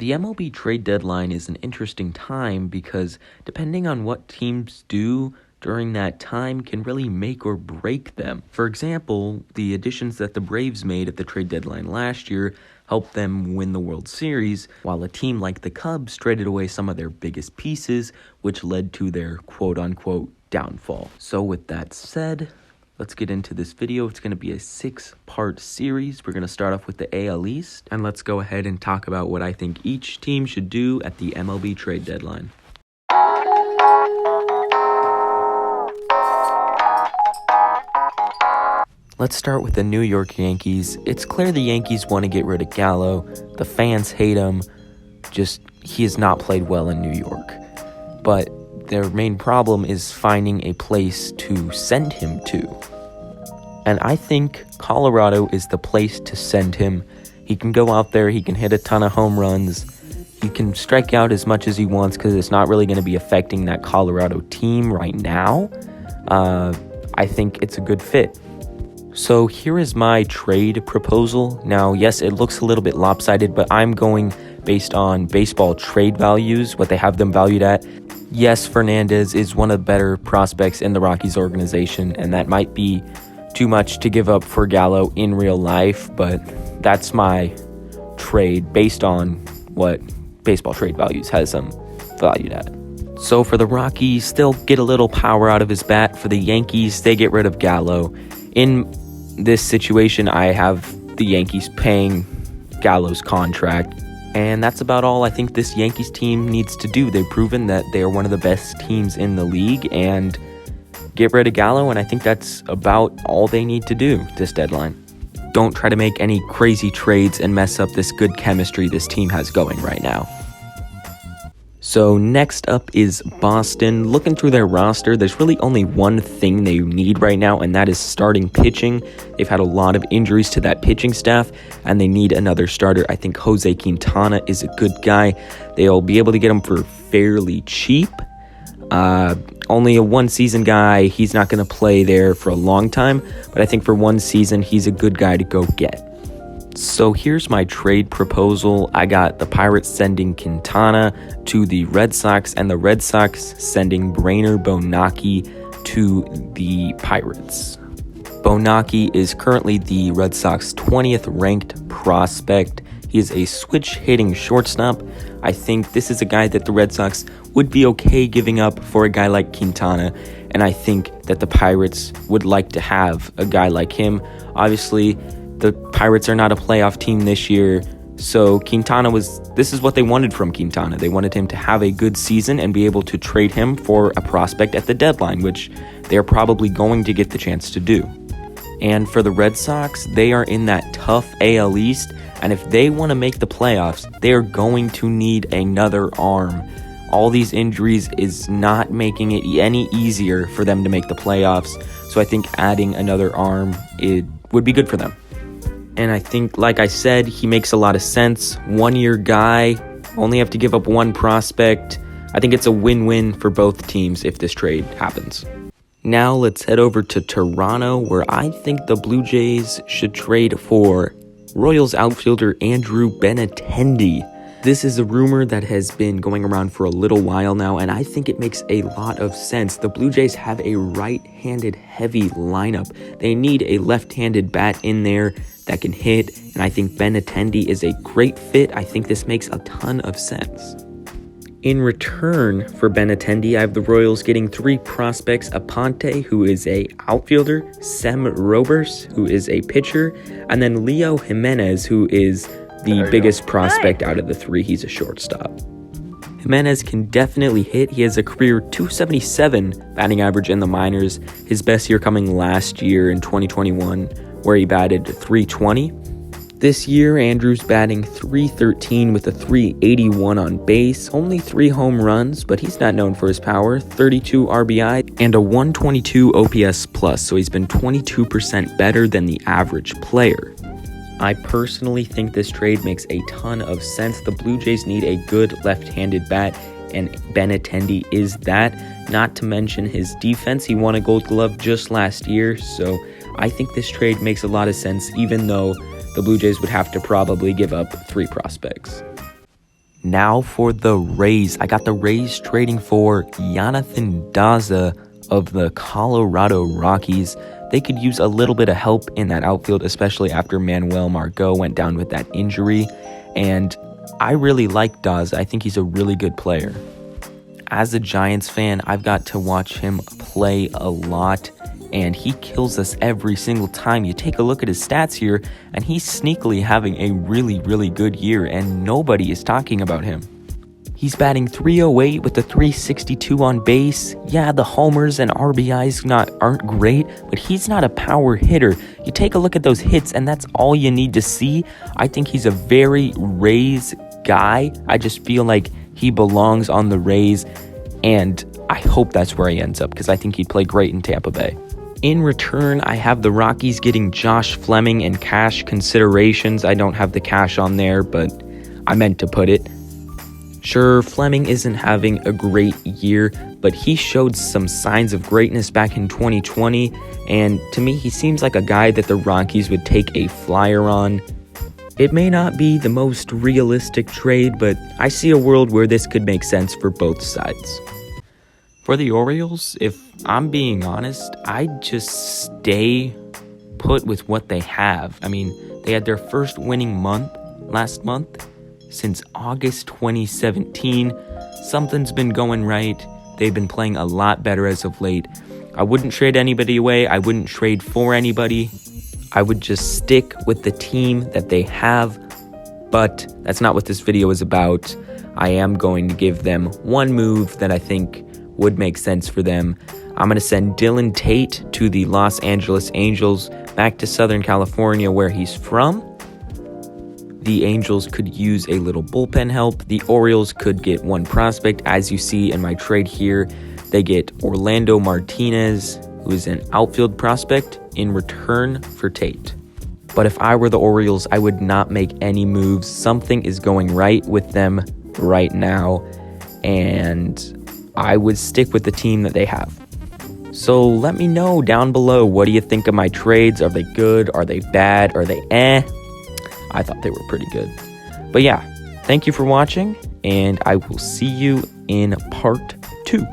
The MLB trade deadline is an interesting time because depending on what teams do during that time can really make or break them. For example, the additions that the Braves made at the trade deadline last year helped them win the World Series, while a team like the Cubs traded away some of their biggest pieces, which led to their quote-unquote downfall. So with that said, let's get into this video. It's going to be a 6-part series. We're going to start off with the AL East, and let's go ahead and talk about what I think each team should do at the MLB trade deadline. Let's start with the New York Yankees. It's clear the Yankees want to get rid of Gallo. The fans hate him. He has not played well in New York. But their main problem is finding a place to send him to. And I think Colorado is the place to send him. He can go out there, he can hit a ton of home runs, he can strike out as much as he wants because it's not really going to be affecting that Colorado team right now. I think it's a good fit. So here is my trade proposal. Now, yes, it looks a little bit lopsided, but I'm going based on baseball trade values, what they have them valued at. Yes, Fernandez is one of the better prospects in the Rockies organization, and that might be too much to give up for Gallo in real life, but that's my trade based on what baseball trade values has them valued at. So for the Rockies, they'll get a little power out of his bat. For the Yankees, they get rid of Gallo. In this situation, I have the Yankees paying Gallo's contract, and that's about all I think this Yankees team needs to do. They've proven that they are one of the best teams in the league, and get rid of Gallo, and I think that's about all they need to do this deadline. Don't try to make any crazy trades and mess up this good chemistry this team has going right now. So next up is Boston. Looking through their roster, there's really only one thing they need right now, and that is starting pitching. They've had a lot of injuries to that pitching staff, and they need another starter. I think Jose Quintana is a good guy. They'll be able to get him for fairly cheap. Only a one-season guy. He's not going to play there for a long time, but I think for one season, he's a good guy to go get. So here's my trade proposal. I got the Pirates sending Quintana to the Red Sox, and the Red Sox sending Brainer Bonacci to the Pirates. Bonacci is currently the Red Sox 20th ranked prospect. He is a switch-hitting shortstop. I think this is a guy that the Red Sox would be okay giving up for a guy like Quintana, and I think that the Pirates would like to have a guy like him. Obviously, the Pirates are not a playoff team this year, so this is what they wanted from Quintana. They wanted him to have a good season and be able to trade him for a prospect at the deadline, which they're probably going to get the chance to do. And for the Red Sox, they are in that tough AL East, and if they want to make the playoffs, they are going to need another arm. All these injuries is not making it any easier for them to make the playoffs, so I think adding another arm, it would be good for them. And I think, like I said, he makes a lot of sense. One-year guy, only have to give up one prospect. I think it's a win-win for both teams if this trade happens. Now let's head over to Toronto, where I think the Blue Jays should trade for Royals outfielder Andrew Benintendi. This is a rumor that has been going around for a little while now, and I think it makes a lot of sense. The Blue Jays have a right-handed heavy lineup. They need a left-handed bat in there that can hit, and I think Benintendi is a great fit. I think this makes a ton of sense. In return for Benintendi, I have the Royals getting 3 prospects: Aponte, who is a outfielder, Sem Robers, who is a pitcher, and then Leo Jimenez, who is the biggest prospect out of the 3. He's a shortstop. Jimenez can definitely hit. He has a career .277 batting average in the minors, his best year coming last year in 2021, where he batted .320. This year, Andrew's batting .313 with a .381 on base, only 3 home runs, but he's not known for his power, 32 RBI, and a 122 OPS plus, so he's been 22% better than the average player. I personally think this trade makes a ton of sense. The Blue Jays need a good left-handed bat, and Benintendi is that. Not to mention his defense. He won a Gold Glove just last year, so I think this trade makes a lot of sense, even though the Blue Jays would have to probably give up 3 prospects. Now for the Rays. I got the Rays trading for Jonathan Daza of the Colorado Rockies. They could use a little bit of help in that outfield, especially after Manuel Margot went down with that injury. And I really like Daza. I think he's a really good player. As a Giants fan, I've got to watch him play a lot, and he kills us every single time. You take a look at his stats here, and he's sneakily having a really, really good year, and nobody is talking about him. He's batting .308 with a .362 on base. Yeah, the homers and RBIs aren't great, but he's not a power hitter. You take a look at those hits, and that's all you need to see. I think he's a very Rays guy. I just feel like he belongs on the Rays, and I hope that's where he ends up because I think he'd play great in Tampa Bay. In return, I have the Rockies getting Josh Fleming and cash considerations. I don't have the cash on there, but I meant to put it. Sure, Fleming isn't having a great year, but he showed some signs of greatness back in 2020, and to me, he seems like a guy that the Rockies would take a flyer on. It may not be the most realistic trade, but I see a world where this could make sense for both sides. For the Orioles, if I'm being honest, I'd just stay put with what they have. I mean, they had their first winning month last month since August 2017. Something's been going right. They've been playing a lot better as of late. I wouldn't trade anybody away. I wouldn't trade for anybody. I would just stick with the team that they have, but that's not what this video is about. I am going to give them one move that I think would make sense for them. I'm going to send Dylan Tate to the Los Angeles Angels, back to Southern California where he's from. The Angels could use a little bullpen help. The Orioles could get one prospect. As you see in my trade here, they get Orlando Martinez, who is an outfield prospect, in return for Tate. But if I were the Orioles, I would not make any moves. Something is going right with them right now, and I would stick with the team that they have. So let me know down below, what do you think of my trades? Are they good? Are they bad? Are they I thought they were pretty good. But yeah, thank you for watching, and I will see you in part 2.